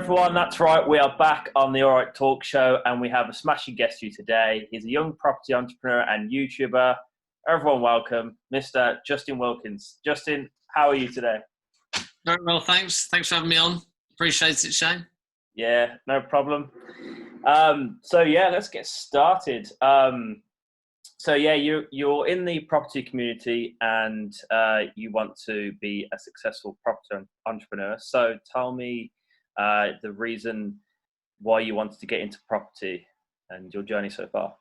everyone, that's right. We are back on the All Right Talk Show, and we have a smashing guest for you today. He's a young property entrepreneur and YouTuber. Everyone, welcome Mr. Justin Wilkins. Justin, how are you today? Very well, thanks. Thanks for having me on. Appreciate it, Shane. Yeah, no problem. Let's get started. You're in the property community and you want to be a successful property entrepreneur. So tell me the reason why you wanted to get into property and your journey so far.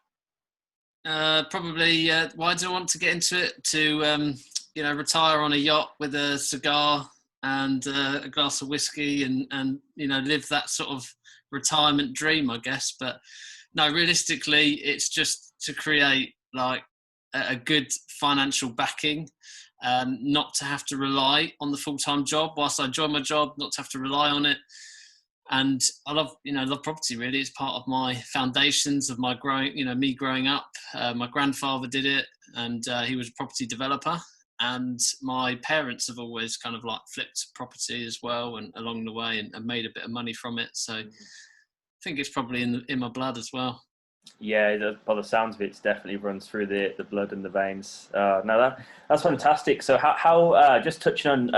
Why do I want to get into it? To retire on a yacht with a cigar and a glass of whiskey and live that sort of retirement dream, I guess. But no, realistically, it's just to create like a good financial backing, not to have to rely on the full-time job. Whilst I enjoy my job, not to have to rely on it. And I love property. Really, it's part of my foundations of my me growing up. My grandfather did it, and he was a property developer. And my parents have always kind of like flipped property as well, and along the way, and made a bit of money from it. So I think it's probably in my blood as well. Yeah, by the sounds of it, it definitely runs through the blood and the veins. That's fantastic. So how just touching on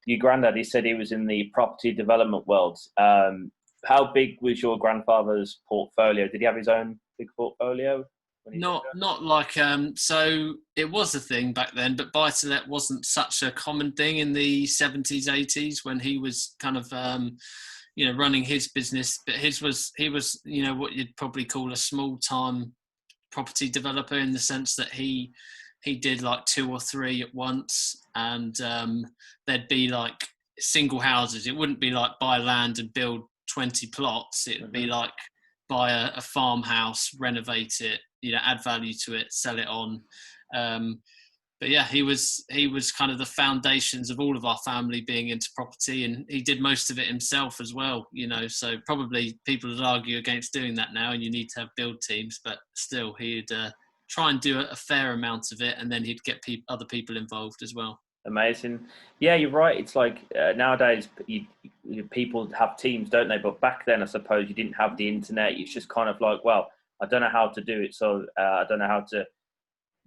your granddad, he said he was in the property development world. How big was your grandfather's portfolio? Did he have his own big portfolio? Not like so it was a thing back then, but buy-to-let wasn't such a common thing in the 70s, 80s when he was kind of running his business. But he was what you'd probably call a small-time property developer, in the sense that he did like 2 or 3 at once, and there'd be like single houses. It wouldn't be like buy land and build 20 plots. It would be like buy a farmhouse, renovate it, add value to it, sell it on. But yeah, he was kind of the foundations of all of our family being into property, and he did most of it himself as well. So probably people would argue against doing that now, and you need to have build teams, but still he'd try and do a fair amount of it, and then he'd get other people involved as well. Amazing. Yeah, you're right. It's like nowadays people have teams, don't they? But back then, I suppose you didn't have the internet. It's just kind of like, well, I don't know how to do it, so I don't know how to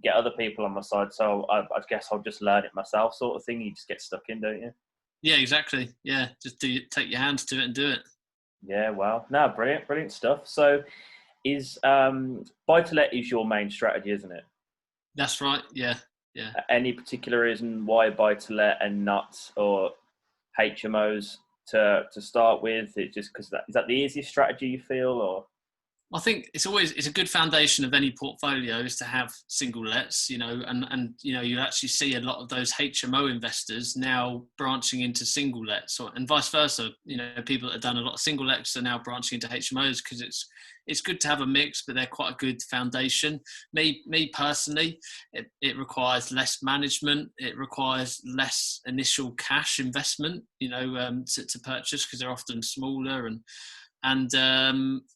get other people on my side. So I guess I'll just learn it myself, sort of thing. You just get stuck in, don't you? Yeah, exactly. Yeah, just take your hands to it and do it. Yeah, wow. No, brilliant stuff. So is buy-to-let is your main strategy, isn't it? That's right. Yeah. Any particular reason why buy-to-let and not or HMOs to start with? It's just because is that the easiest strategy you feel, or? I think it's a good foundation of any portfolio is to have single lets, and you actually see a lot of those HMO investors now branching into single lets, and vice versa. People that have done a lot of single lets are now branching into HMOs because it's good to have a mix, but they're quite a good foundation. Me personally, it requires less management. It requires less initial cash investment, to purchase, because they're often smaller and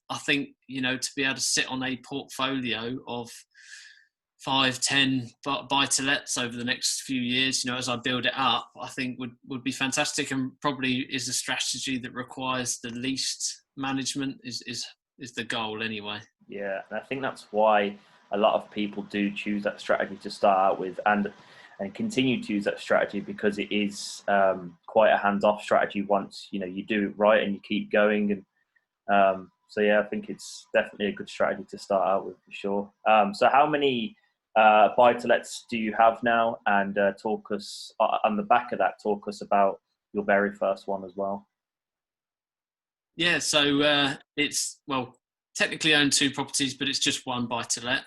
I think, to be able to sit on a portfolio of 5-10 buy-to-lets over the next few years, as I build it up, I think would be fantastic, and probably is a strategy that requires the least management is the goal anyway. Yeah, and I think that's why a lot of people do choose that strategy to start out with and continue to use that strategy, because it is quite a hands-off strategy once you do it right and you keep going. And I think it's definitely a good strategy to start out with, for sure. So how many buy-to-lets do you have now? And talk us on the back of that. Talk us about your very first one as well. Yeah, so it's technically own 2 properties, but it's just one buy-to-let.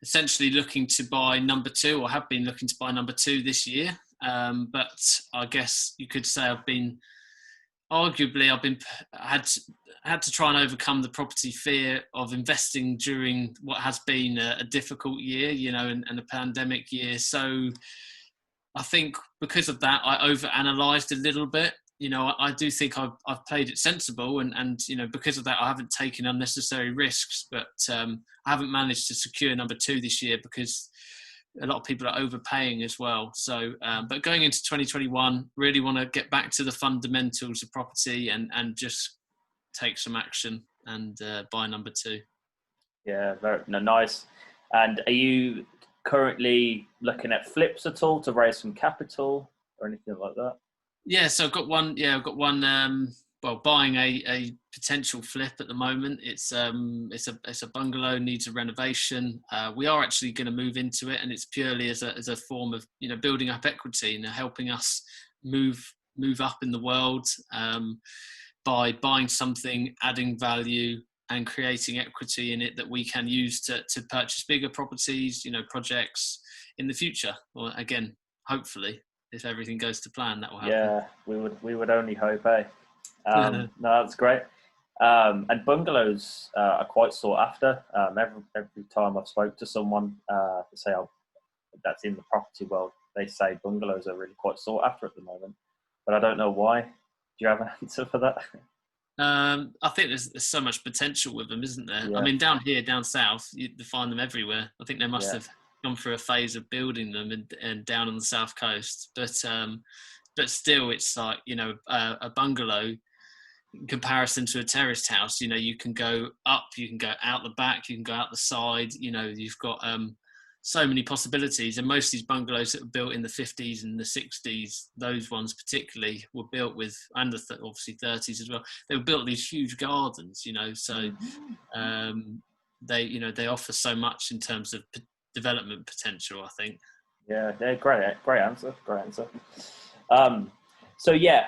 Essentially looking to buy number 2, or have been looking to buy number 2 this year. But I guess you could say I've had to try and overcome the property fear of investing during what has been a difficult year, and a pandemic year. So I think because of that, I overanalyzed a little bit. I do think I've played it sensible, and because of that, I haven't taken unnecessary risks. But I haven't managed to secure number 2 this year because a lot of people are overpaying as well. So, but going into 2021, really want to get back to the fundamentals of property and just take some action and buy number 2. Yeah, very nice. And are you currently looking at flips at all to raise some capital or anything like that? Yeah, so I've got one. Yeah, I've got one. Well, buying a potential flip at the moment. It's a bungalow, needs a renovation. We are actually going to move into it, and it's purely as a form of building up equity and helping us move up in the world by buying something, adding value, and creating equity in it that we can use to purchase bigger properties, projects in the future. Or again, hopefully, if everything goes to plan, that will happen. Yeah, we would only hope, eh? No, that's great. And bungalows are quite sought after. Every time I've spoke to someone, they say, that's in the property world, they say bungalows are really quite sought after at the moment. But I don't know why. Do you have an answer for that? I think there's so much potential with them, isn't there? Yeah. I mean, down south, you find them everywhere. I think they must have gone through a phase of building them and down on the south coast. But still, it's like a bungalow in comparison to a terraced house. You can go up, you can go out the back, you can go out the side. You've got so many possibilities, and most of these bungalows that were built in the 50s and the 60s, those ones particularly, were built with, and obviously 30s as well, they were built these huge gardens, so they offer so much in terms of development potential, I think. Yeah, great answer. So yeah,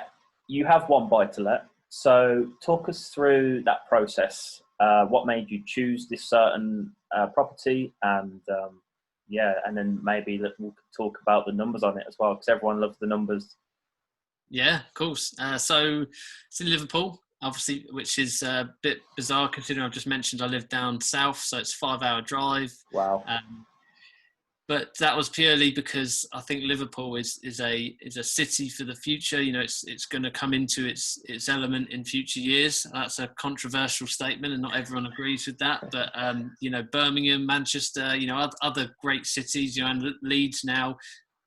you have one buy to let, so talk us through that process. What made you choose this certain property, and and then maybe we'll talk about the numbers on it as well, because everyone loves the numbers. Yeah, of course. So it's in Liverpool, obviously, which is a bit bizarre considering I've just mentioned I live down south, so it's a 5-hour drive. Wow. But that was purely because I think Liverpool is a city for the future. It's going to come into its element in future years. That's a controversial statement, and not everyone agrees with that. But Birmingham, Manchester, other great cities, and Leeds now,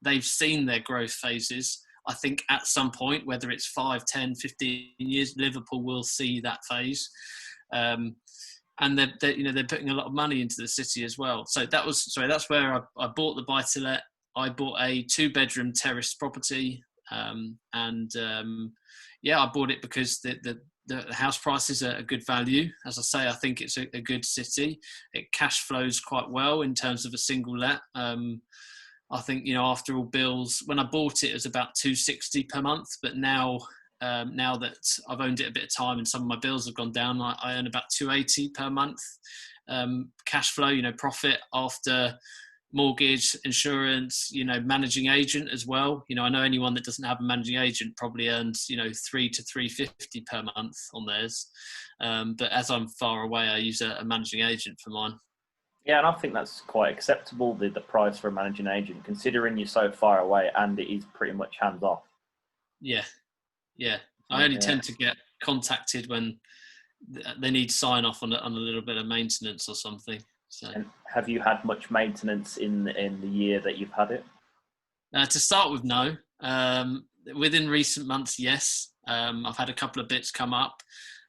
they've seen their growth phases. I think at some point, whether it's 5, 10, 15 years, Liverpool will see that phase. And they're putting a lot of money into the city as well. So that's where I bought the buy-to-let. I bought a 2-bedroom terrace property, I bought it because the house prices are a good value. As I say, I think it's a good city. It cash flows quite well in terms of a single let. I think after all bills, when I bought it, it was about $260 per month, but now that I've owned it a bit of time and some of my bills have gone down, I earn about $280 per month cash flow, profit after mortgage, insurance, managing agent as well. I know anyone that doesn't have a managing agent probably earns, $300 to $350 per month on theirs. But as I'm far away, I use a managing agent for mine. Yeah, and I think that's quite acceptable, the price for a managing agent, considering you're so far away and it is pretty much hands off. Yeah. I only tend to get contacted when they need sign off on a little bit of maintenance or something. So, and have you had much maintenance in the year that you've had it? To start with, no. Within recent months, yes. I've had a couple of bits come up.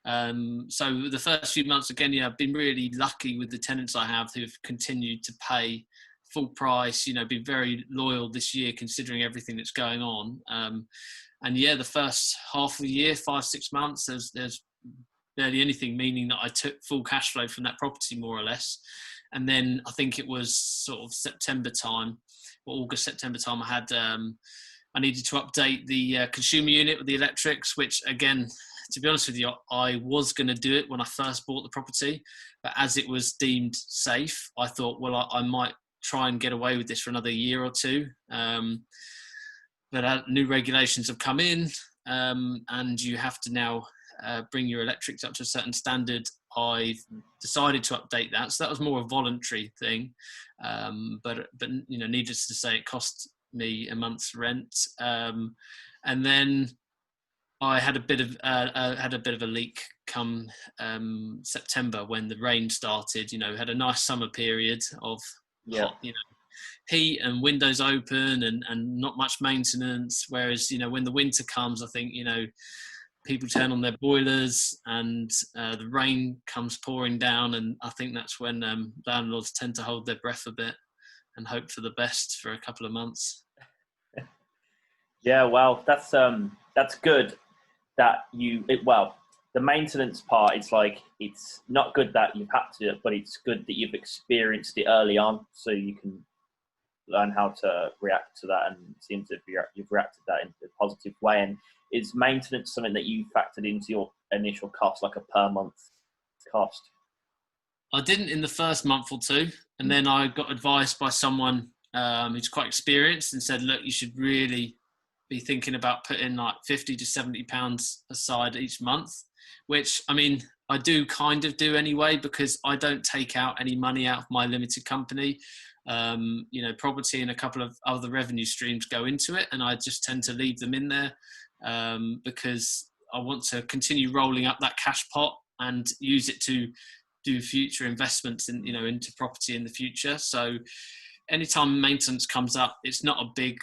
So the first few months, again, I've been really lucky with the tenants I have who've continued to pay full price, been very loyal this year considering everything that's going on. And the first half of the year, 5-6 months, there's barely anything, meaning that I took full cash flow from that property more or less. And then I think it was sort of September time, or August, September time, I needed to update the consumer unit with the electrics, which again, to be honest with you, I was going to do it when I first bought the property, but as it was deemed safe, I thought, well, I might try and get away with this for another year or two. But new regulations have come in, and you have to now bring your electrics up to a certain standard. I've decided to update that, so that was more a voluntary thing. But needless to say, it cost me a month's rent, and then I had a bit of a leak come September when the rain started. Had a nice summer period of hot, heat and windows open and not much maintenance. Whereas, when the winter comes, I think, people turn on their boilers and the rain comes pouring down. And I think that's when landlords tend to hold their breath a bit and hope for the best for a couple of months. Yeah, well, that's good that the maintenance part, it's not good that you've had to do it, but it's good that you've experienced it early on, so you can learn how to react to that, and it seems that you've reacted that in a positive way. And is maintenance something that you factored into your initial cost, like a per month cost? I didn't in the first month or two, and then I got advice by someone who's quite experienced and said, look, you should really be thinking about putting like £50 to £70 aside each month, which, I mean, I do kind of do anyway, because I don't take out any money out of my limited company. Property and a couple of other revenue streams go into it, and I just tend to leave them in there because I want to continue rolling up that cash pot and use it to do future investments into property in the future. So anytime maintenance comes up, it's not a big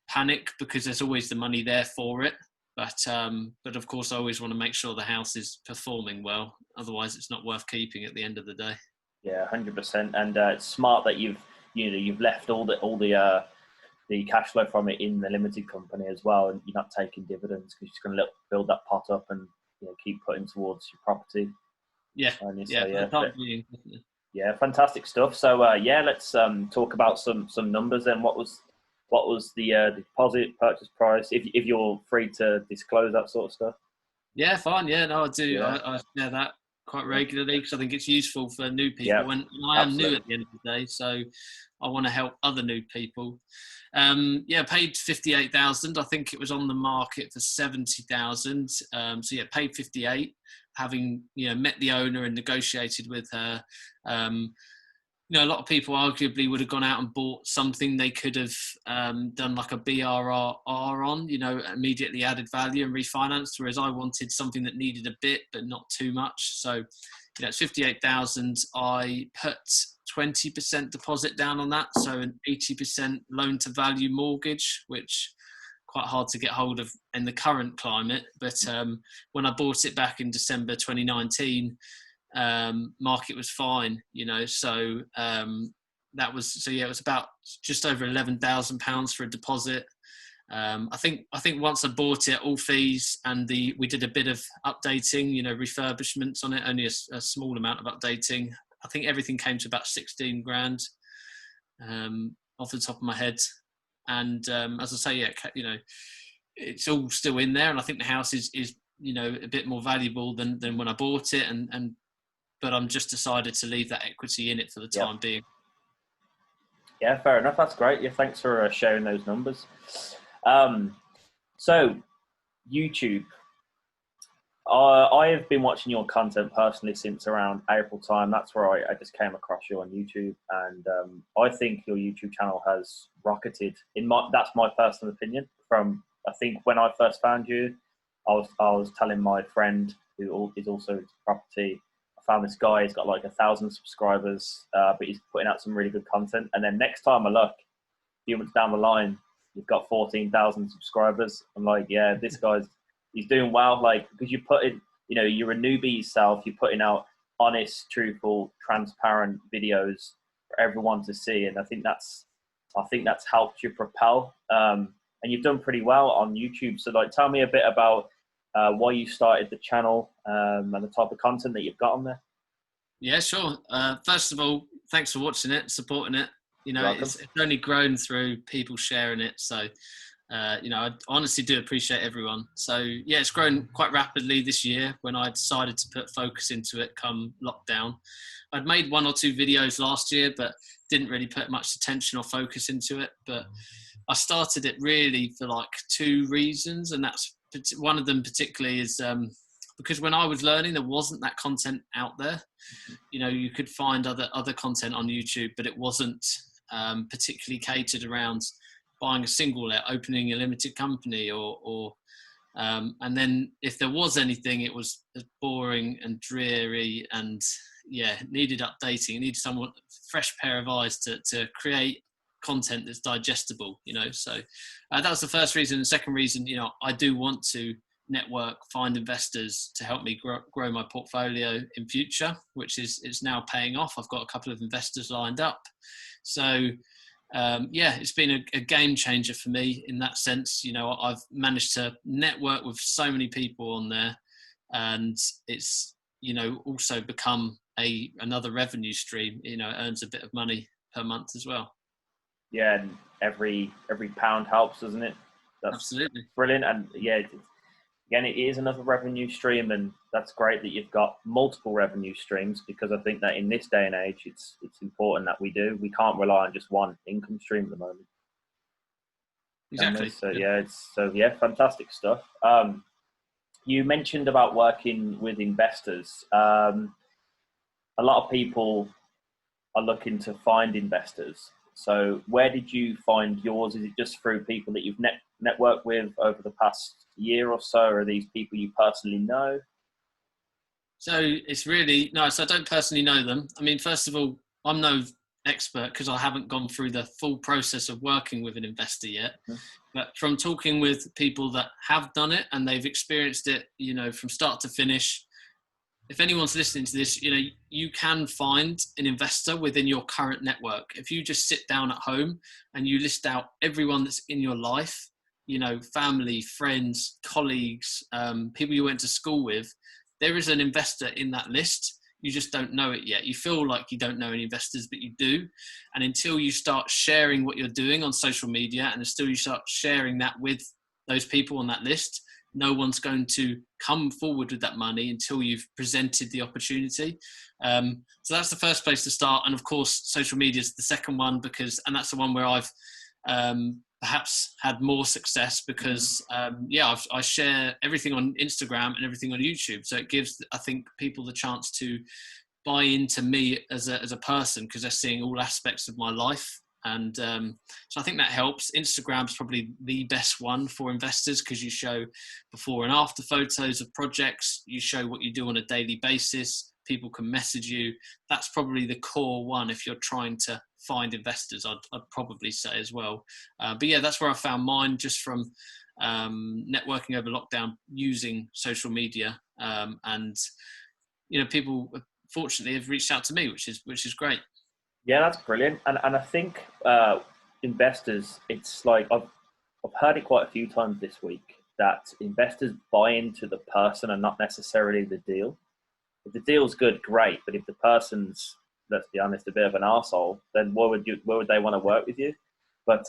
panic because there's always the money there for it. But of course, I always want to make sure the house is performing well. Otherwise, it's not worth keeping at the end of the day. Yeah, 100%. And it's smart that you've left all the cash flow from it in the limited company as well, and you're not taking dividends because you're just going to build that pot up and keep putting towards your property. Yeah, yeah, fantastic stuff. So let's talk about some numbers then. What was the deposit, purchase price, if you're free to disclose that sort of stuff? Yeah, fine. Yeah, no, I do. Yeah. I share that quite regularly because I think it's useful for new people. When I am new at the end of the day, so I want to help other new people. Paid 58,000. I think it was on the market for 70,000. Paid 58. Having met the owner and negotiated with her. A lot of people arguably would have gone out and bought something they could have done like a BRR on, immediately added value and refinanced, whereas I wanted something that needed a bit but not too much. So, it's 58,000. I put 20% deposit down on that, so an 80% loan to value mortgage, which quite hard to get hold of in the current climate. But when I bought it back in December 2019, market was fine, so it was about just over £11,000 for a deposit. I think once I bought it, all fees and we did a bit of updating, refurbishments on it, only a small amount of updating. I think everything came to about 16 grand off the top of my head. And as I say, it's all still in there, and I think the house is a bit more valuable than when I bought it, but I'm just decided to leave that equity in it for the time being. Yeah, fair enough. That's great. Yeah, thanks for sharing those numbers. So, YouTube. I have been watching your content personally since around April time. That's where I just came across you on YouTube, and I think your YouTube channel has rocketed. That's my personal opinion. From I think when I first found you, I was telling my friend who is also into property. I found this guy. He's got like 1,000 subscribers, but he's putting out some really good content. And then next time I look, a few months down the line, you've got 14,000 subscribers. I'm like, yeah, he's doing well, because you put in, you're a newbie yourself, you're putting out honest, truthful, transparent videos for everyone to see, and I think that's helped you propel, and you've done pretty well on YouTube. So tell me a bit about why you started the channel and the type of content that you've got on there. Yeah, sure. First of all, thanks for watching it, supporting it. It's only grown through people sharing it, so I honestly do appreciate everyone. So yeah, it's grown quite rapidly this year when I decided to put focus into it come lockdown. I'd made 1 or 2 videos last year, but didn't really put much attention or focus into it. But I started it really for 2 reasons, and that's one of them particularly is because when I was learning, there wasn't that content out there. You could find other content on YouTube, but it wasn't particularly catered around buying a single let, opening a limited company, and then if there was anything, it was boring and dreary and needed updating. It needed someone, fresh pair of eyes to create content that's digestible, so that was the first reason. The second reason, I do want to network, find investors to help me grow my portfolio in future, which is now paying off. I've got a couple of investors lined up. So it's been a game changer for me in that sense. I've managed to network with so many people on there, and it's, also become another revenue stream. It earns a bit of money per month as well. Yeah, and every pound helps, doesn't it? That's absolutely brilliant. And again, it is another revenue stream, and that's great that you've got multiple revenue streams, because I think that in this day and age, it's important that we do. We can't rely on just one income stream at the moment. Exactly. So fantastic stuff. You mentioned about working with investors. A lot of people are looking to find investors. So where did you find yours? Is it just through people that you've networked with over the past year or so? Or are these people you personally know? So it's really no. So I don't personally know them. I mean, first of all, I'm no expert because I haven't gone through the full process of working with an investor yet. Mm-hmm. But from talking with people that have done it and they've experienced it, from start to finish, if anyone's listening to this, you can find an investor within your current network. If you just sit down at home and you list out everyone that's in your life, family, friends, colleagues, people you went to school with, there is an investor in that list. You just don't know it yet. You feel like you don't know any investors, but you do. And until you start sharing what you're doing on social media, and until you start sharing that with those people on that list, no one's going to come forward with that money until you've presented the opportunity. So that's the first place to start. And of course, social media is the second one, and that's the one where I've perhaps had more success because, I share everything on Instagram and everything on YouTube. So it gives, I think, people the chance to buy into me as a person, because they're seeing all aspects of my life. And so I think that helps. Instagram's probably the best one for investors, because you show before and after photos of projects. You show what you do on a daily basis. People can message you. That's probably the core one if you're trying to find investors, I'd probably say as well. But that's where I found mine, just from networking over lockdown using social media. And people fortunately have reached out to me, which is great. Yeah, that's brilliant. And I think investors, it's like I've heard it quite a few times this week, that investors buy into the person and not necessarily the deal. If the deal's good, great. But if the person's, let's be honest, a bit of an arsehole, then where would they want to work with you? But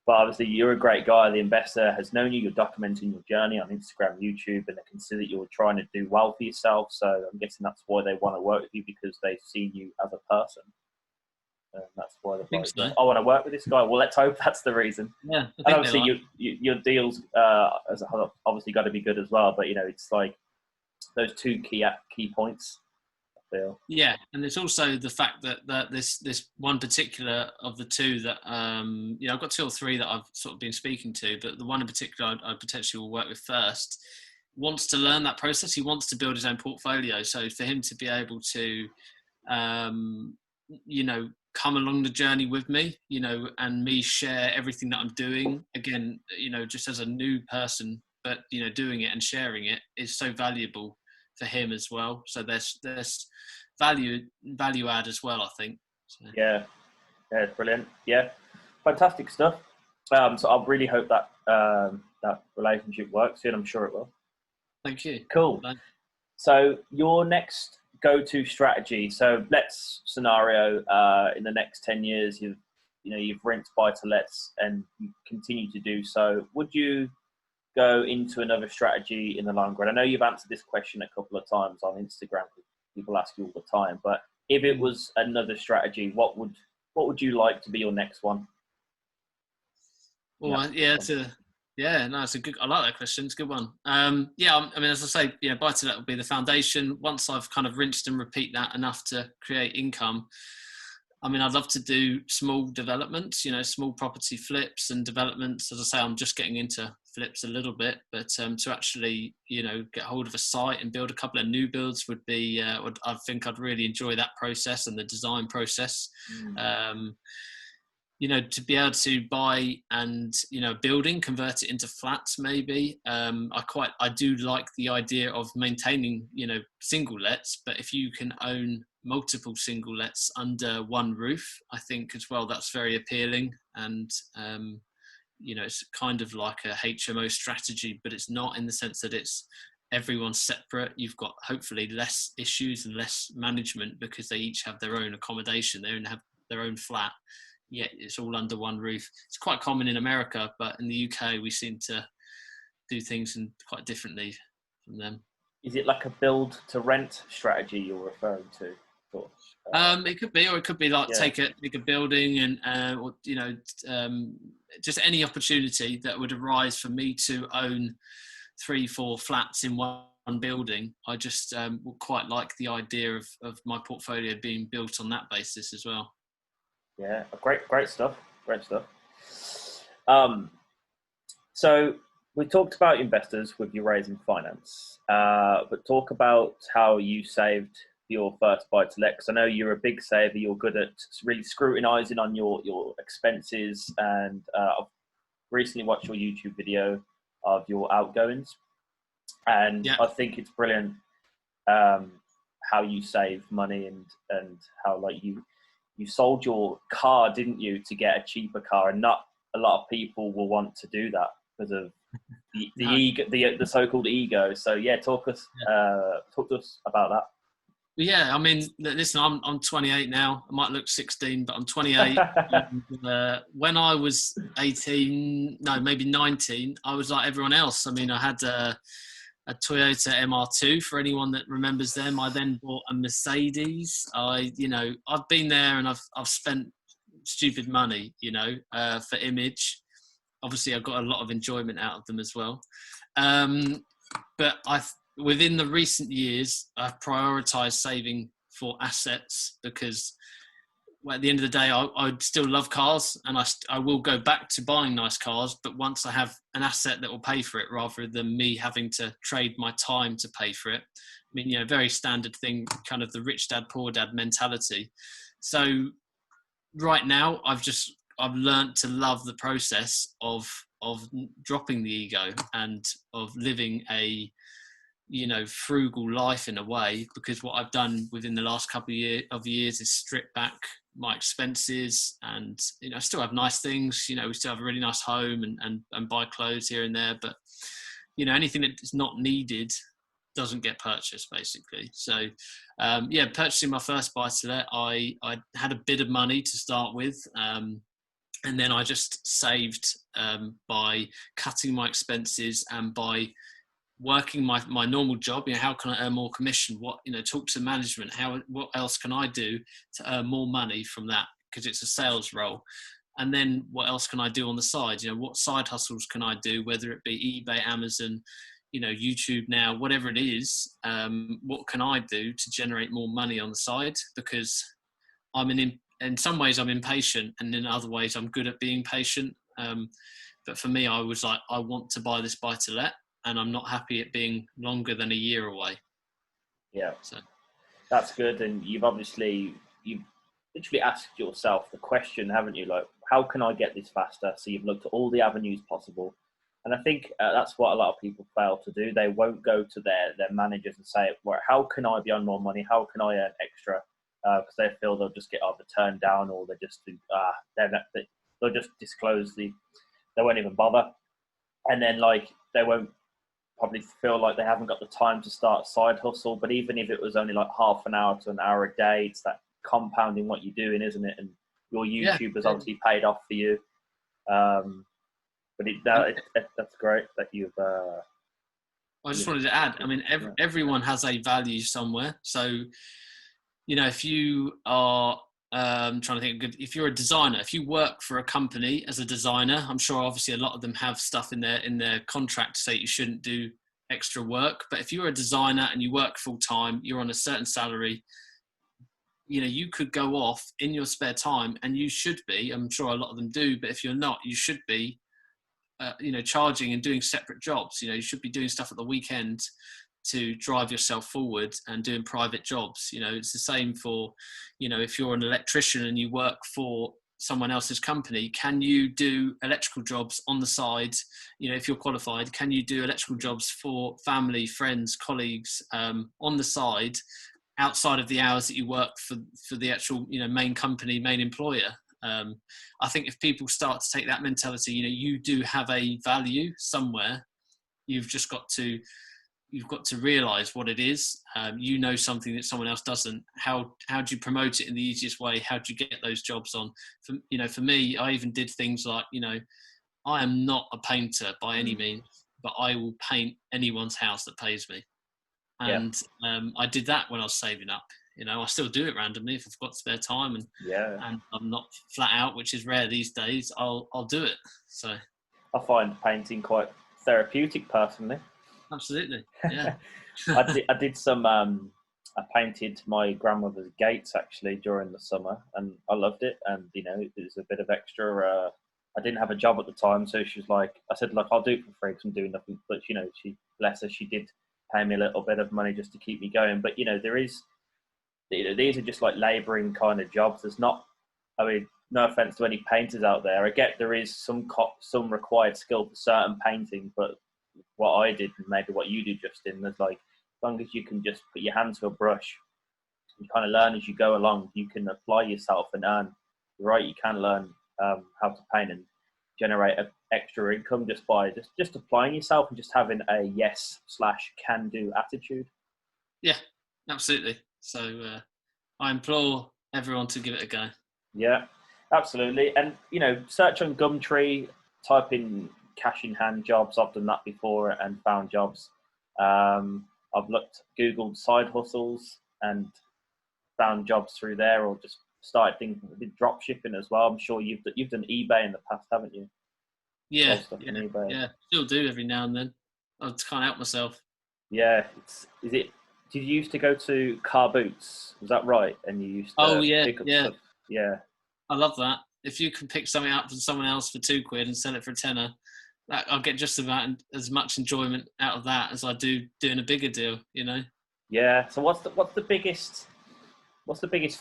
obviously you're a great guy. The investor has known you. You're documenting your journey on Instagram, YouTube, and they can see that you're trying to do well for yourself. So I'm guessing that's why they want to work with you, because they've seen you as a person. And that's why they're like, so. I want to work with this guy. Well, let's hope that's the reason. Yeah, and obviously your deals obviously got to be good as well. But it's like those two key points, I feel. Yeah, and there's also the fact that this one particular of the two that I've got two or three that I've sort of been speaking to, but the one in particular I potentially will work with first wants to learn that process. He wants to build his own portfolio. So for him to be able to, come along the journey with me, and me share everything that I'm doing, again, just as a new person, but doing it and sharing it is so valuable for him as well. So there's value add as well, I think. So. Yeah, brilliant. Yeah, fantastic stuff. So I really hope that that relationship works, and I'm sure it will. Thank you. Cool. So your next go-to strategy. So let's scenario in the next 10 years, you've rinsed buy-to-lets and you continue to do so. Would you go into another strategy in the long run? I know you've answered this question a couple of times on Instagram. People ask you all the time, but if it was another strategy, what would you like to be your next one? Well, it's a good. I like that question. It's a good one. I mean, as I say, buy-to-let will be the foundation. Once I've kind of rinsed and repeat that enough to create income, I mean, I'd love to do small developments, small property flips and developments. As I say, I'm just getting into flips a little bit, but to actually, get hold of a site and build a couple of new builds would be, I think I'd really enjoy that process and the design process. to be able to buy and, a building, convert it into flats, maybe. I do like the idea of maintaining, single lets, but if you can own multiple single lets under one roof, I think as well, that's very appealing. And, it's kind of like a HMO strategy, but it's not, in the sense that it's everyone's separate. You've got hopefully less issues and less management because they each have their own accommodation. They have their own flat. Yeah, it's all under one roof. It's quite common in America, but in the UK, we seem to do things quite differently from them. Is it like a build to rent strategy you're referring to? It could be, or it could be like take a building and, or, just any opportunity that would arise for me to own 3-4 flats in one building. I just would quite like the idea of my portfolio being built on that basis as well. Yeah, great stuff. So we talked about investors with your raising finance, but talk about how you saved your first buy-to-let. Because I know you're a big saver. You're good at really scrutinising on your expenses, and I've recently watched your YouTube video of your outgoings, and I think it's brilliant how you save money and how like you sold your car, didn't you, to get a cheaper car, and not a lot of people will want to do that because of the ego, the so-called ego. So yeah, talk to us about that. Yeah, I mean, listen, I'm 28 now. I might look 16, but I'm 28. When I was 18, no, maybe 19, I was like everyone else. I mean, I had a Toyota MR2 for anyone that remembers them. I then bought a Mercedes. I've been there and I've spent stupid money, for image. Obviously, I've got a lot of enjoyment out of them as well. But within the recent years, I've prioritized saving for assets because, well, at the end of the day, I still love cars and I will go back to buying nice cars. But once I have an asset that will pay for it, rather than me having to trade my time to pay for it. I mean, very standard thing, kind of the rich dad, poor dad mentality. So right now, I've learned to love the process of dropping the ego and of living a frugal life in a way, because what I've done within the last couple of years is strip back my expenses, and I still have nice things. We still have a really nice home and buy clothes here and there, but anything that is not needed doesn't get purchased, basically. So purchasing my first buy-to-let, I had a bit of money to start with, and then I just saved by cutting my expenses and by working my normal job. How can I earn more commission? Talk to management. What else can I do to earn more money from that? Because it's a sales role. And then what else can I do on the side? What side hustles can I do? Whether it be eBay, Amazon, YouTube now, whatever it is. What can I do to generate more money on the side? Because in some ways I'm impatient, and in other ways I'm good at being patient. But for me, I was like, I want to buy this buy-to-let, and I'm not happy it being longer than a year away. Yeah, so that's good. And you've literally asked yourself the question, haven't you? Like, how can I get this faster? So you've looked at all the avenues possible. And I think that's what a lot of people fail to do. They won't go to their managers and say, well, how can I be on more money? How can I earn extra? Because they feel they'll just get either turned down, or they just they'll just disclose they won't even bother. And then they won't probably feel like they haven't got the time to start a side hustle. But even if it was only like half an hour to an hour a day, it's that compounding what you're doing, isn't it? And your YouTube has obviously paid off for you. But that's great that you've. I just wanted to add. I mean, everyone has a value somewhere. So, if you are trying to think, if you're a designer, if you work for a company as a designer, I'm sure obviously a lot of them have stuff in their contract to say you shouldn't do extra work. But if you're a designer and you work full time, you're on a certain salary. You could go off in your spare time, and you should be. I'm sure a lot of them do, but if you're not, you should be. Charging and doing separate jobs. You should be doing stuff at the weekend to drive yourself forward and doing private jobs. It's the same for, if you're an electrician and you work for someone else's company, can you do electrical jobs on the side? You know, if you're qualified, can you do electrical jobs for family, friends, colleagues on the side, outside of the hours that you work for the actual, you know, main company, main employer? I think if people start to take that mentality, you know, you do have a value somewhere. You've got to realize what it is. You know something that someone else doesn't. How do you promote it in the easiest way? How do you get those jobs on? For me, I even did things like, you know, I am not a painter by any means, but I will paint anyone's house that pays me. And I did that when I was saving up. You know, I still do it randomly if I've got spare time and I'm not flat out, which is rare these days. I'll do it. So I find painting quite therapeutic personally. Absolutely, yeah. I did some. I painted my grandmother's gates actually during the summer, and I loved it. And you know, it was a bit of extra. I didn't have a job at the time, so she was like, I said, "Look, I'll do it for free because I'm doing nothing." But you know, she, bless her, she did pay me a little bit of money just to keep me going. But you know, these are just like labouring kind of jobs. There's not. I mean, no offense to any painters out there. I get there is some required skill for certain painting, but what I did and maybe what you do, Justin, there's like, as long as you can just put your hand to a brush, you kind of learn as you go along. You can apply yourself and earn. Right, you can learn how to paint and generate an extra income just by just applying yourself and just having a yes/can-do attitude. Yeah, absolutely. So I implore everyone to give it a go. Yeah, absolutely. And you know, search on Gumtree, type in cash in hand jobs. I've done that before and found jobs. I've Googled side hustles and found jobs through there, or just started thinking with drop shipping as well. I'm sure you've done eBay in the past, haven't you? Yeah, still do every now and then. I just can't help myself. Yeah, did you used to go to Car Boots? Was that right? And you used to pick up stuff? Yeah. I love that. If you can pick something up from someone else for £2 and sell it for a tenner, I'll get just about as much enjoyment out of that as I do doing a bigger deal, you know? Yeah. So what's the biggest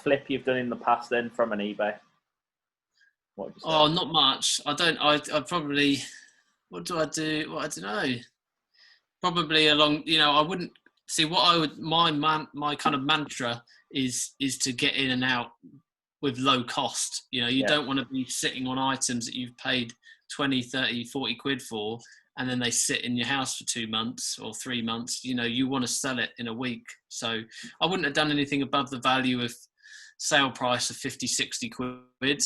flip you've done in the past then from an eBay? What would you say? Oh, not much. I probably, what do I do? Well, I don't know. Probably along, you know, I wouldn't see my kind of mantra is to get in and out with low cost. You know, you don't want to be sitting on items that you've paid 20, 30, 40 quid for, and then they sit in your house for 2 months or 3 months. You know, you want to sell it in a week. So I wouldn't have done anything above the value of sale price of 50, 60 quid.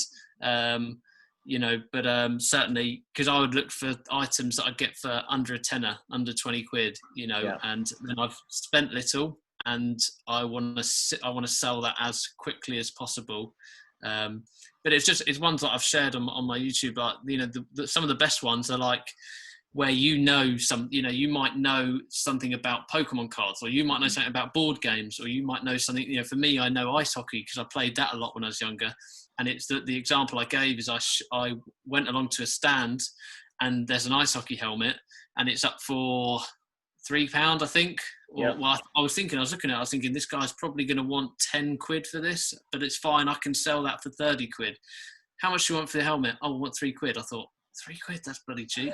You know, but certainly, because I would look for items that I'd get for under a tenner, under 20 quid, you know, and then I've spent little and I want to sell that as quickly as possible. But it's ones that I've shared on my YouTube. Like, you know, some of the best ones are like where you might know something about Pokemon cards, or you might know something about board games, or you might know something. You know, for me, I know ice hockey because I played that a lot when I was younger. And it's the example I gave is I went along to a stand and there's an ice hockey helmet and it's up for £3, I think. Well, I was looking at it, I was thinking, this guy's probably going to want 10 quid for this, but it's fine. I can sell that for 30 quid. How much do you want for the helmet? Oh, I want 3 quid. I thought, 3 quid? That's bloody cheap.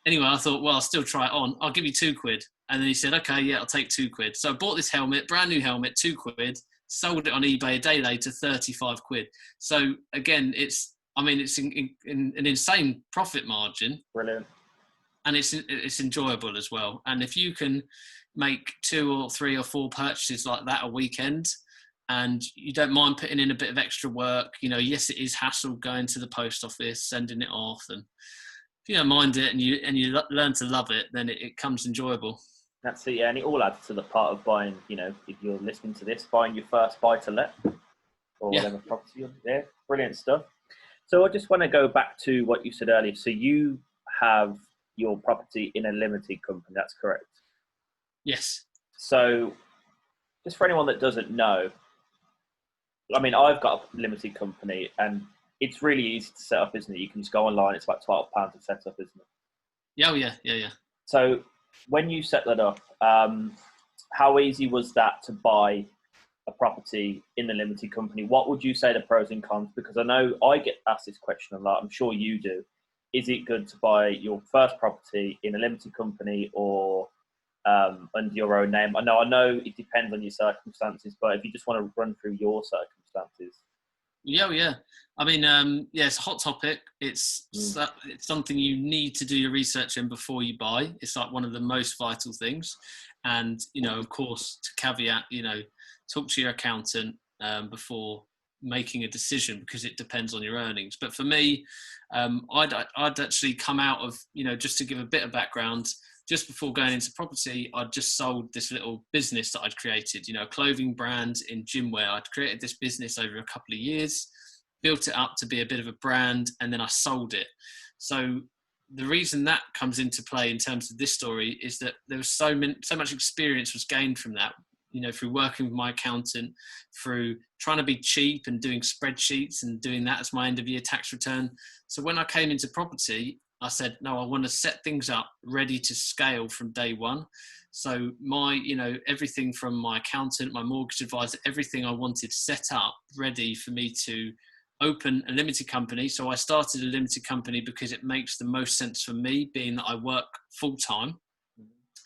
Anyway, I thought, well, I'll still try it on. I'll give you 2 quid. And then he said, okay, yeah, I'll take 2 quid. So I bought this helmet, brand new helmet, 2 quid. Sold it on eBay a day later, 35 quid. So again, it's an insane profit margin. Brilliant. And it's enjoyable as well. And if you can make 2 or 3 or 4 purchases like that a weekend, and you don't mind putting in a bit of extra work, you know, yes, it is hassle going to the post office, sending it off, and if you don't mind it and you learn to love it, then it comes enjoyable. That's it, yeah, and it all adds to the part of buying, you know, if you're listening to this, buying your first buy-to-let or whatever property you're there. Brilliant stuff. So I just want to go back to what you said earlier. So you have your property in a limited company, that's correct? Yes. So just for anyone that doesn't know, I mean, I've got a limited company and it's really easy to set up, isn't it? You can just go online, it's about £12 to set up, isn't it? Yeah, yeah. So when you set that up, how easy was that to buy a property in the limited company, what would you say the pros and cons? Because I know I get asked this question a lot. I'm sure you do. Is it good to buy your first property in a limited company or under your own name? I know it depends on your circumstances, but if you just want to run through your circumstances. Yeah. I mean, it's a hot topic. It's something you need to do your research in before you buy. It's like one of the most vital things. And, of course, to caveat, talk to your accountant before making a decision, because it depends on your earnings. But for me, I'd actually come out of, just to give a bit of background, just before going into property, I'd just sold this little business that I'd created, a clothing brand in gym wear. I'd created this business over a couple of years, built it up to be a bit of a brand, and then I sold it. So the reason that comes into play in terms of this story is that there was so much experience was gained from that, through working with my accountant, through trying to be cheap and doing spreadsheets and doing that as my end of year tax return. So when I came into property, I said, no, I want to set things up ready to scale from day one. So my, everything from my accountant, my mortgage advisor, everything I wanted set up ready for me to open a limited company. So I started a limited company because it makes the most sense for me, being that I work full time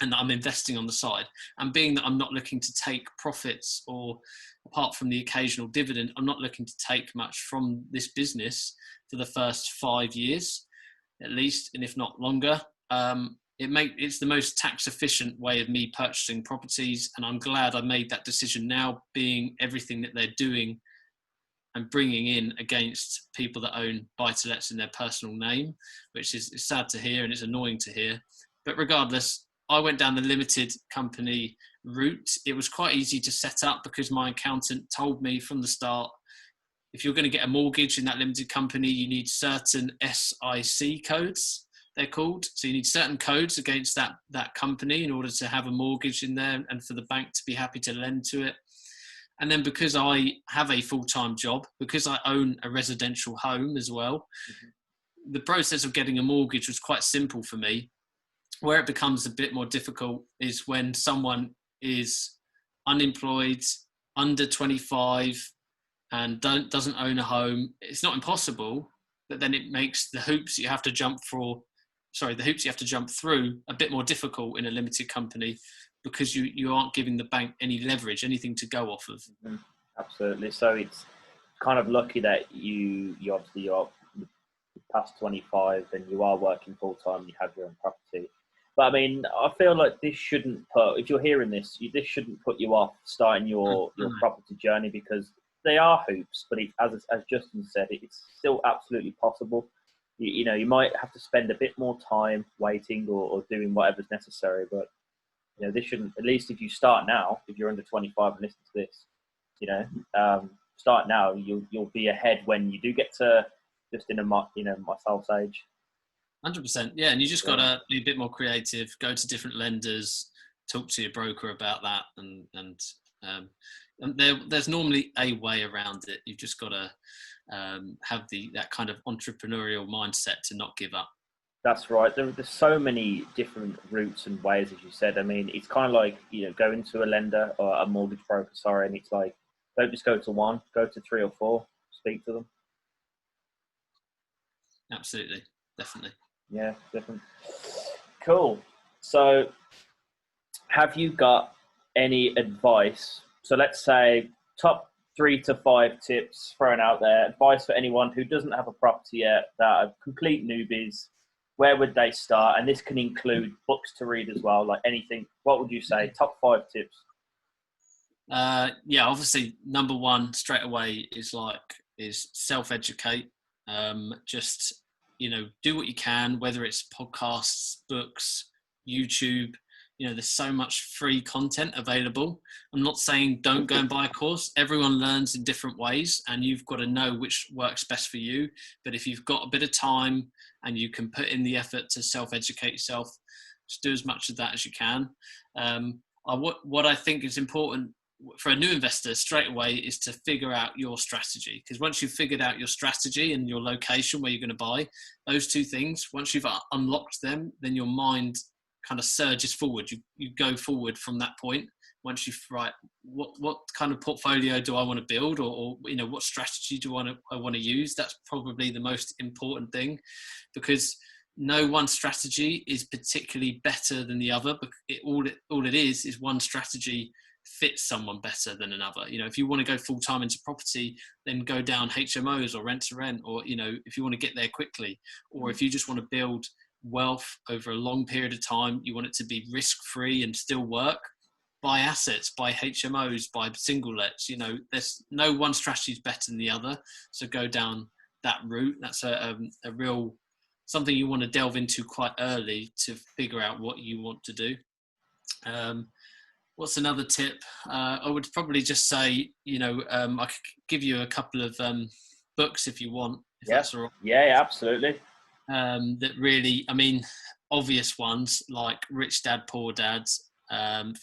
and that I'm investing on the side, and being that I'm not looking to take profits, or apart from the occasional dividend, I'm not looking to take much from this business for the first 5 years at least, and if not longer. It's the most tax efficient way of me purchasing properties, and I'm glad I made that decision now, being everything that they're doing and bringing in against people that own buy-to-lets in their personal name, which is sad to hear and it's annoying to hear. But regardless, I went down the limited company route. It was quite easy to set up because my accountant told me from the start, if you're going to get a mortgage in that limited company, you need certain SIC codes, they're called. So you need certain codes against that company in order to have a mortgage in there and for the bank to be happy to lend to it. And then because I have a full-time job, because I own a residential home as well, the process of getting a mortgage was quite simple for me. Where it becomes a bit more difficult is when someone is unemployed, under 25, and doesn't own a home. It's not impossible, but then it makes the hoops you have to jump through a bit more difficult in a limited company, because you aren't giving the bank any leverage, anything to go off of. Absolutely. So it's kind of lucky that you obviously are past 25 and you are working full time, you have your own property. But I mean, I feel like this shouldn't if you're hearing this, this shouldn't put you off starting your property journey, because they are hoops, but as Justin said, it's still absolutely possible. You might have to spend a bit more time waiting or doing whatever's necessary, but this shouldn't. At least if you start now, if you're under 25 and listen to this, start now. You'll be ahead when you do get to just in myself's age. 100%, yeah, and you just got to be a bit more creative. Go to different lenders, talk to your broker about that, and there's normally a way around it. You've just got to have that kind of entrepreneurial mindset to not give up. That's right. There's so many different routes and ways, as you said. I mean, it's kind of like going to a lender or a mortgage broker. Sorry, and it's like, don't just go to one, go to 3 or 4, speak to them. Absolutely, definitely. Yeah, definitely. Cool. So, have you got any advice? So, let's say top 3 to 5 tips thrown out there. Advice for anyone who doesn't have a property yet, that are complete newbies. Where would they start? And this can include books to read as well, like anything. What would you say? Top 5 tips? Obviously, number one straight away is self-educate. Just do what you can, whether it's podcasts, books, YouTube. There's so much free content available. I'm not saying don't go and buy a course. Everyone learns in different ways, and you've got to know which works best for you. But if you've got a bit of time and you can put in the effort to self-educate yourself, just do as much of that as you can. What I think is important for a new investor straight away is to figure out your strategy, because once you've figured out your strategy and your location where you're going to buy, those two things, once you've unlocked them, then your mind kind of surges forward. You go forward from that point, once you write what kind of portfolio do I want to build, or what strategy do I want to use. That's probably the most important thing, because no one strategy is particularly better than the other. But all it is one strategy fits someone better than another. If you want to go full time into property, then go down HMOs or rent to rent, or if you want to get there quickly, or if you just want to build wealth over a long period of time, you want it to be risk free and still work, buy assets, buy HMOs, buy single lets. There's no one strategy is better than the other, so go down that route. That's a real something you want to delve into quite early to figure out what you want to do. What's another tip? I would probably just say, I could give you a couple of books if you want. If that's all right. Yeah, absolutely. That really, obvious ones like Rich Dad, Poor Dad,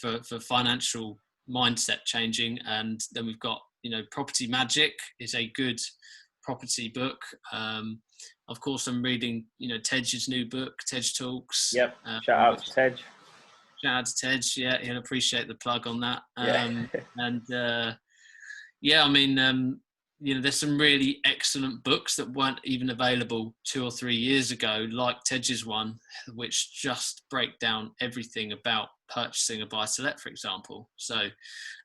for financial mindset changing. And then we've got, Property Magic is a good property book. Of course, I'm reading, Tedge's new book, Tedge Talks. Yep. Shout out to Tedge. Shout out to Tedge. Yeah, he'll appreciate the plug on that. There's some really excellent books that weren't even available 2 or 3 years ago, like Tedge's one, which just break down everything about purchasing a buy-to-let, for example. So,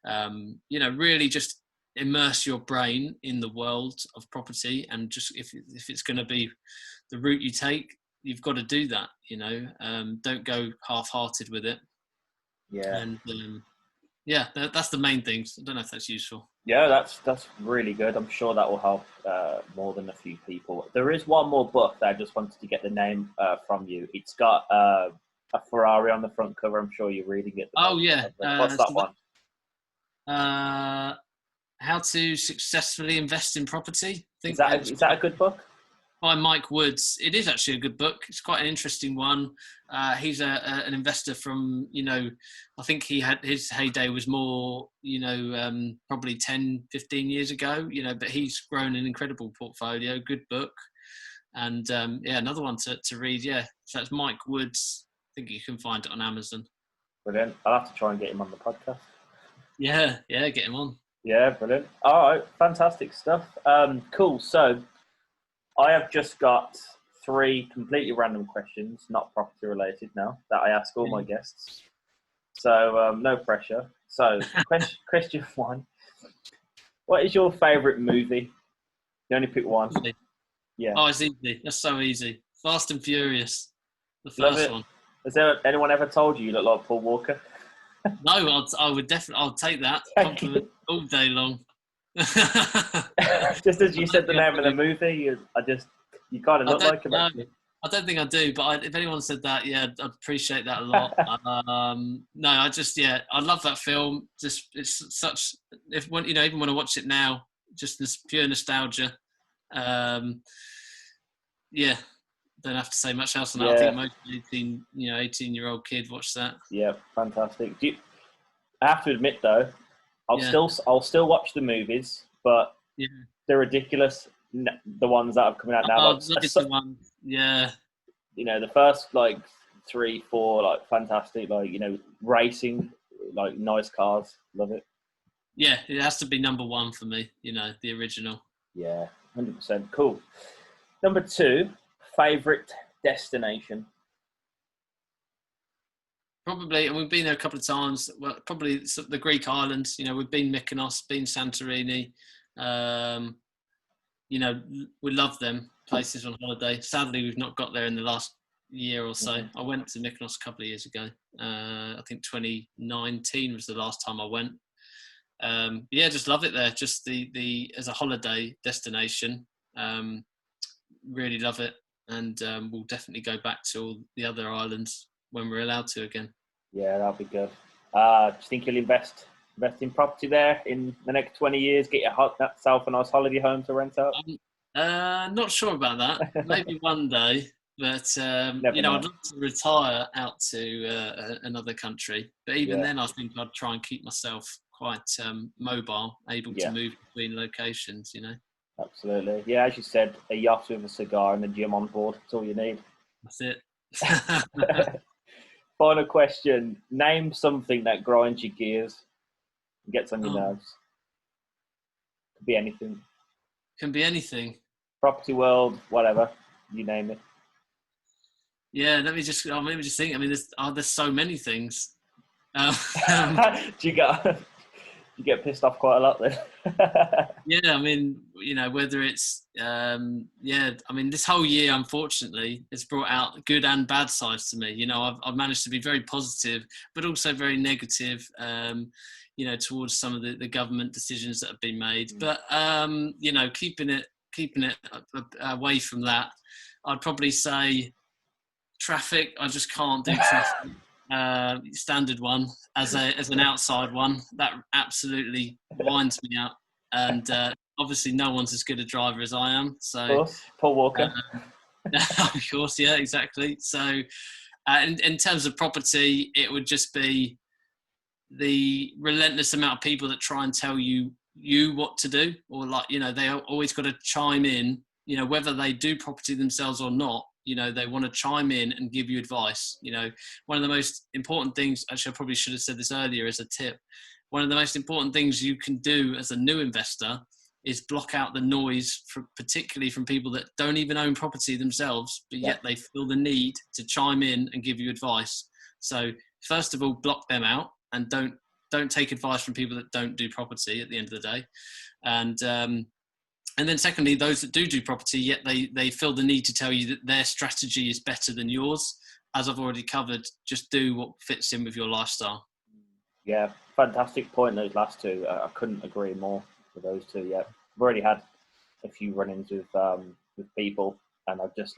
really just immerse your brain in the world of property, and just if it's going to be the route you take, you've got to do that. Don't go half-hearted with it. Yeah. And that's the main things. I don't know if that's useful. Yeah, that's really good. I'm sure that will help more than a few people. There is one more book that I just wanted to get the name from you. It's got a Ferrari on the front cover. I'm sure you're reading it. Oh yeah. What's that one? How to Successfully Invest in Property. Is that a good book? By Mike Woods. It is actually a good book. It's quite an interesting one. He's an investor from, I think he had his heyday was more, probably 10, 15 years ago, but he's grown an incredible portfolio. Good book. And another one to read. Yeah. So it's Mike Woods. I think you can find it on Amazon. Brilliant. I'll have to try and get him on the podcast. Yeah, get him on. Yeah, brilliant. All right, fantastic stuff. Cool. So I have just got 3 completely random questions, not property related now, that I ask all my guests. So no pressure. So question 1, what is your favourite movie? You only pick one. Easy. Yeah. Oh, it's easy. That's so easy. Fast and Furious, the first one. Has anyone ever told you look like Paul Walker? No, I would definitely. I'll take that compliment all day long. Just as you said the name of the movie, you kind of look like him. No, I don't think I do, but if anyone said that, yeah, I'd appreciate that a lot. No, I love that film. Just it's such even when I watch it now, just this pure nostalgia. Don't have to say much else on that. I think most 18-year-old kid watch that. Yeah, fantastic. I have to admit though, I'll still watch the movies, but they're ridiculous. The ones that are coming out now, the ones. Yeah. The first 3, 4, fantastic, racing, nice cars. Love it. Yeah, it has to be number 1 for me. The original. Yeah, 100%. Cool. Number 2. Favorite destination? Probably, and we've been there a couple of times. Well, probably the Greek islands. We've been Mykonos, been Santorini. We love them places on holiday. Sadly, we've not got there in the last year or so. I went to Mykonos a couple of years ago. I think 2019 was the last time I went. Just love it there. Just the as a holiday destination. Really love it. And we'll definitely go back to all the other islands when we're allowed to again. Yeah, that'll be good. Do you think you'll invest in property there in the next 20 years? Get yourself a nice holiday home to rent out? Not sure about that. Maybe one day. But, I'd love to retire out to another country. But even then, I think I'd try and keep myself quite mobile, able to move between locations, Absolutely. Yeah, as you said, a yacht with a cigar and a gym on board. That's all you need. That's it. Final question. Name something that grinds your gears and gets on your nerves. Could be anything. Can be anything. Property world, whatever. You name it. Yeah, let me just think. I mean, there's so many things. Do you get pissed off quite a lot then? Yeah, I mean, whether it's I mean, this whole year, unfortunately, it's brought out good and bad sides to me. I've managed to be very positive, but also very negative. Towards some of the government decisions that have been made. But keeping it away from that, I'd probably say traffic. I just can't do traffic. Standard one as an outside one that absolutely winds me out, and obviously no one's as good a driver as I am, so of course, Paul Walker. Of course, yeah, exactly. So in terms of property, it would just be the relentless amount of people that try and tell you what to do, or they always got to chime in, whether they do property themselves or not. They want to chime in and give you advice. One of the most important things, actually, I probably should have said this earlier as a tip. One of the most important things you can do as a new investor is block out the noise, particularly from people that don't even own property themselves, but yet they feel the need to chime in and give you advice. So first of all, block them out and don't take advice from people that don't do property at the end of the day. And then secondly, those that do property, yet they feel the need to tell you that their strategy is better than yours. As I've already covered, just do what fits in with your lifestyle. Yeah, fantastic point, those last two. I couldn't agree more with those two, yeah. I've already had a few run-ins with people, and I've just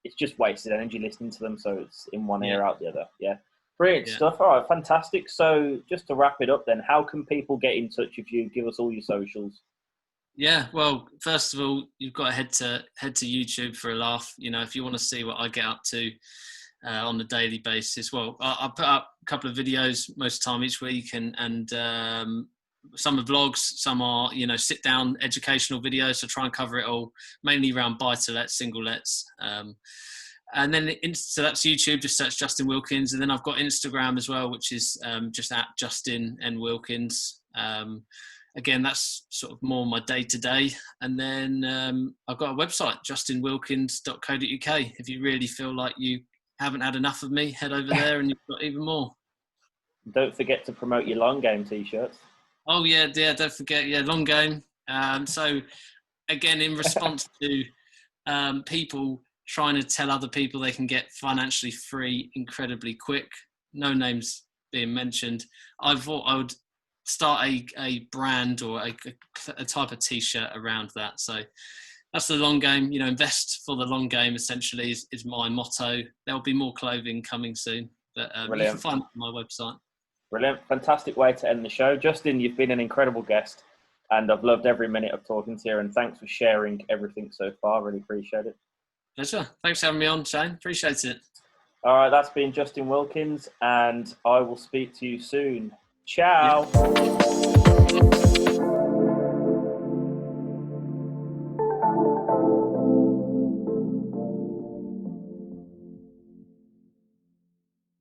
it's just wasted energy listening to them, so it's in one ear, out the other, yeah. Brilliant stuff. All right, fantastic. So just to wrap it up then, how can people get in touch with you? Give us all your socials. Yeah, well, first of all, you've got to head to YouTube for a laugh. If you want to see what I get up to on a daily basis. Well, I put up a couple of videos most of the time each week, and some are vlogs, some are sit down educational videos. So try and cover it all, mainly around buy-to-lets, single lets. And then so that's YouTube. Just search Justin Wilkins, and then I've got Instagram as well, which is just at Justin N Wilkins. Again, that's sort of more my day-to-day. And then I've got a website, justinwilkins.co.uk. If you really feel like you haven't had enough of me, head over there and you've got even more. Don't forget to promote your long game T-shirts. Oh, yeah, don't forget, long game. So, again, in response to people trying to tell other people they can get financially free incredibly quick, no names being mentioned, I thought I would start a brand or a type of T-shirt around that. So that's the long game. Invest for the long game essentially is my motto. There'll be more clothing coming soon, but you can find it on my website. Brilliant. Fantastic way to end the show. Justin, you've been an incredible guest and I've loved every minute of talking to you, and thanks for sharing everything so far. Really appreciate it. Pleasure. Thanks for having me on, Shane. Appreciate it. All right, that's been Justin Wilkins, and I will speak to you soon. Ciao. Yeah.